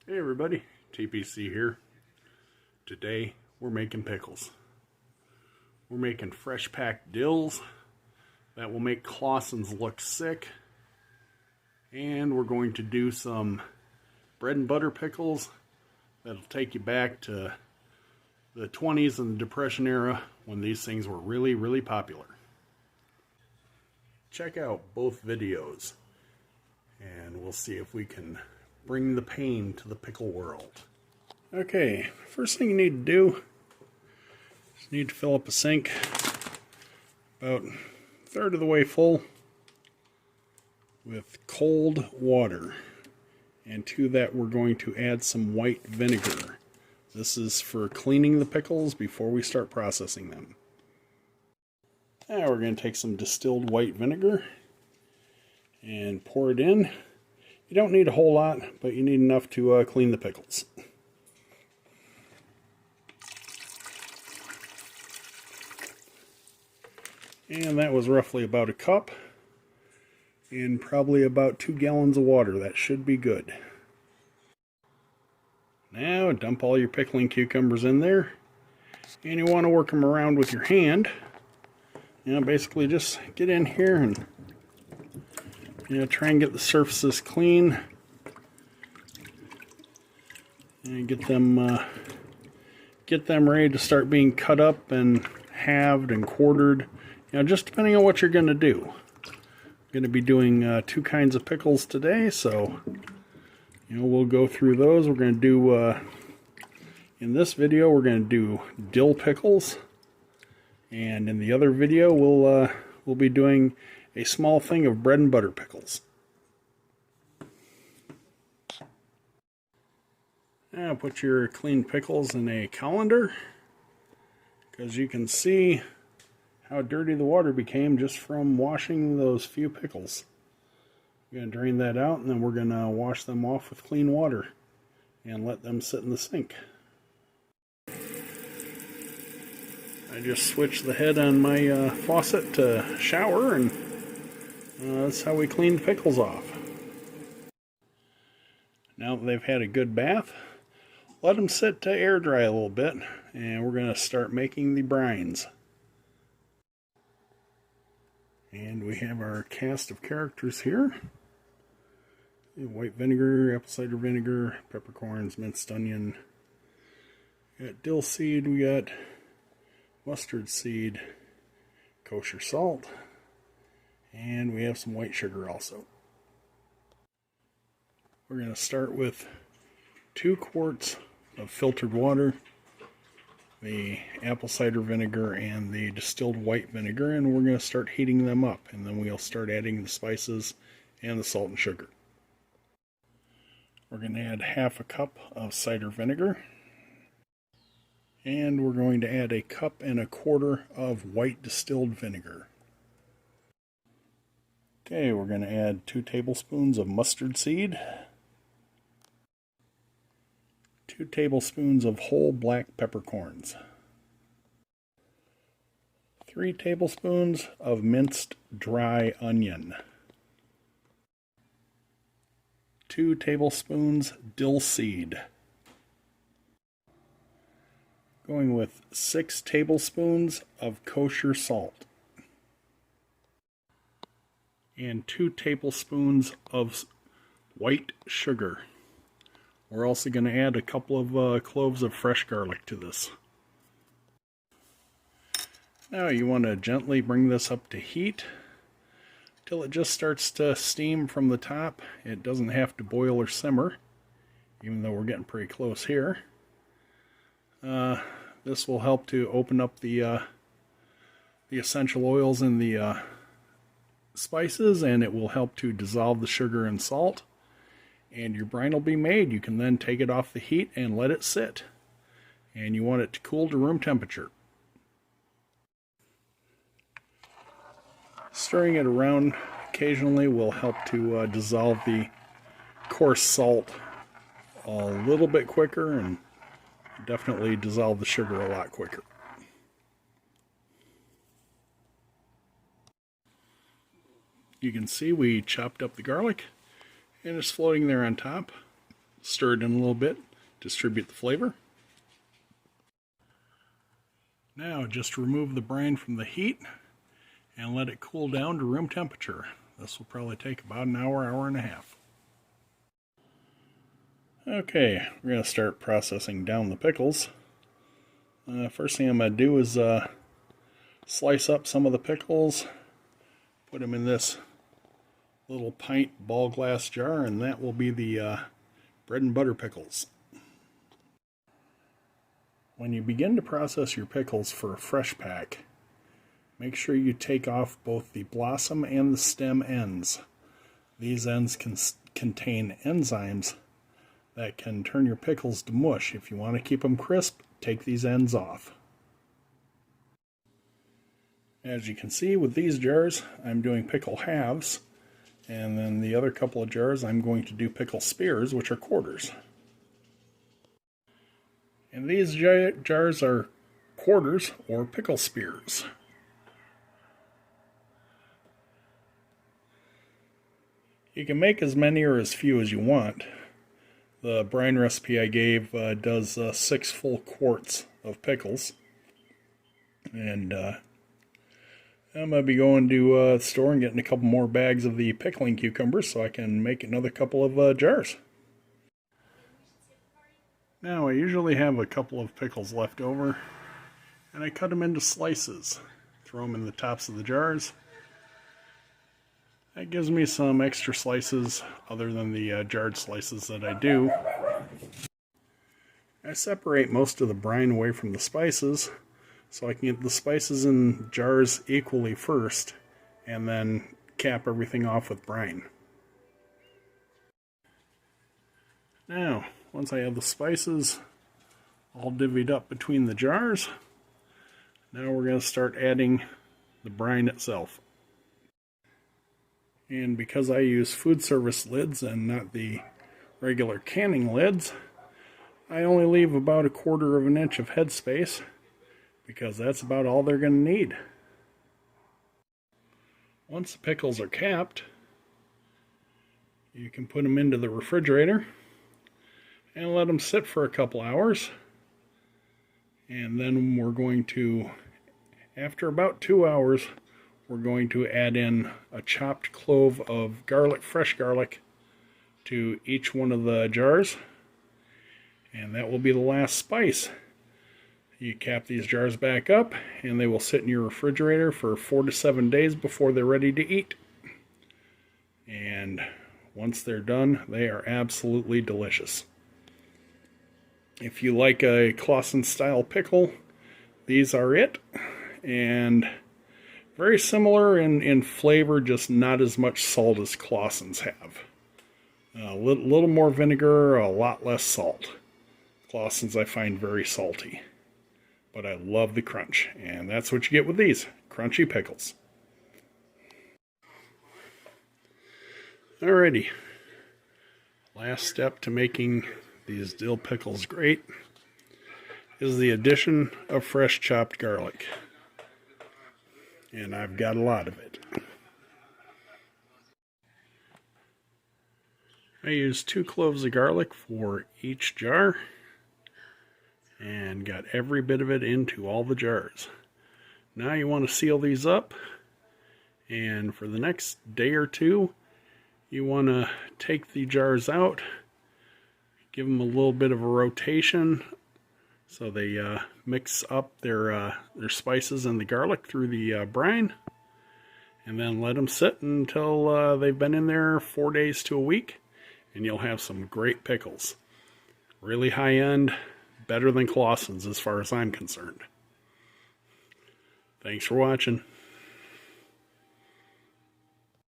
Hey everybody, TPC here. Today we're making pickles. We're making fresh packed dills that will make Claussens look sick. And we're going to do some bread and butter pickles that'll take you back to the 20s and the Depression era when these things were really, really popular. Check out both videos and we'll see if we can bring the pain to the pickle world. Okay, first thing you need to do is you need to fill up a sink about a third of the way full with cold water. And to that we're going to add some white vinegar. This is for cleaning the pickles before we start processing them. Now we're going to take some distilled white vinegar and pour it in. You don't need a whole lot, but you need enough to clean the pickles. And that was roughly about a cup, and probably about 2 gallons of water. That should be good. Now dump all your pickling cucumbers in there, and you want to work them around with your hand. Basically just get in here and try and get the surfaces clean and get them ready to start being cut up and halved and quartered. Just depending on what you're going to do. I'm going to be doing 2 kinds of pickles today, so we'll go through those. We're going to do in this video we're going to do dill pickles, and in the other video we'll be doing a small thing of bread and butter pickles. Now put your clean pickles in a colander, because you can see how dirty the water became just from washing those few pickles. We're going to drain that out, and then we're going to wash them off with clean water and let them sit in the sink. I just switched the head on my faucet to shower, and that's how we clean pickles off. Now that they've had a good bath, let them sit to air dry a little bit, and we're going to start making the brines. And we have our cast of characters here. White vinegar, apple cider vinegar, peppercorns, minced onion. We got dill seed, we got mustard seed, kosher salt, and we have some white sugar also. We're going to start with 2 quarts of filtered water, the apple cider vinegar and the distilled white vinegar, and we're going to start heating them up, and then we'll start adding the spices and the salt and sugar. We're going to add half a cup of cider vinegar, and we're going to add a cup and a quarter of white distilled vinegar. Okay, we're going to add 2 tablespoons of mustard seed, 2 tablespoons of whole black peppercorns, 3 tablespoons of minced dry onion, 2 tablespoons dill seed, going with 6 tablespoons of kosher salt, and 2 tablespoons of white sugar. We're also going to add a couple of cloves of fresh garlic to this. Now you want to gently bring this up to heat till it just starts to steam from the top. It doesn't have to boil or simmer, even though we're getting pretty close here. This will help to open up the essential oils in the spices, and it will help to dissolve the sugar and salt. And your brine will be made. You can then take it off the heat and let it sit. And you want it to cool to room temperature. Stirring it around occasionally will help to dissolve the coarse salt a little bit quicker, and definitely dissolve the sugar a lot quicker. You can see we chopped up the garlic and it's floating there on top. Stir it in a little bit, distribute the flavor. Now just remove the brine from the heat and let it cool down to room temperature. This will probably take about an hour, hour and a half. Okay, we're going to start processing down the pickles. First thing I'm going to do is slice up some of the pickles, put them in this little pint ball glass jar, and that will be the bread and butter pickles. When you begin to process your pickles for a fresh pack, make sure you take off both the blossom and the stem ends. These ends can contain enzymes that can turn your pickles to mush. If you want to keep them crisp, take these ends off. As you can see with these jars, I'm doing pickle halves, and then the other couple of jars I'm going to do pickle spears, which are quarters. And these jars are quarters or pickle spears. You can make as many or as few as you want. The brine recipe I gave does 6 full quarts of pickles. And I'm going to be going to the store and getting a couple more bags of the pickling cucumbers so I can make another couple of jars. Now I usually have a couple of pickles left over, and I cut them into slices. Throw them in the tops of the jars. That gives me some extra slices other than the jarred slices that I do. I separate most of the brine away from the spices so I can get the spices in jars equally first and then cap everything off with brine. Now, once I have the spices all divvied up between the jars, now we're going to start adding the brine itself. And because I use food service lids and not the regular canning lids, I only leave about 1/4 of an inch of headspace because that's about all they're going to need. Once the pickles are capped, you can put them into the refrigerator and let them sit for a couple hours. And then we're going to, after about 2 hours, we're going to add in a chopped clove of garlic, fresh garlic, to each one of the jars. And that will be the last spice. You cap these jars back up and they will sit in your refrigerator for 4 to 7 days before they're ready to eat. And once they're done, they are absolutely delicious. If you like a Claussen style pickle, these are it. And very similar in flavor, just not as much salt as Claussen's have. A little more vinegar, a lot less salt. Claussen's I find very salty. But I love the crunch, and that's what you get with these, crunchy pickles. Alrighty. Last step to making these dill pickles great is the addition of fresh chopped garlic. And I've got a lot of it. I use 2 cloves of garlic for each jar and got every bit of it into all the jars. Now you want to seal these up, and for the next day or two you want to take the jars out, give them a little bit of a rotation so they mix up their spices and the garlic through the brine, and then let them sit until they've been in there 4 days to a week, and you'll have some great pickles. Really high end, better than Claussen's as far as I'm concerned. Thanks for watching.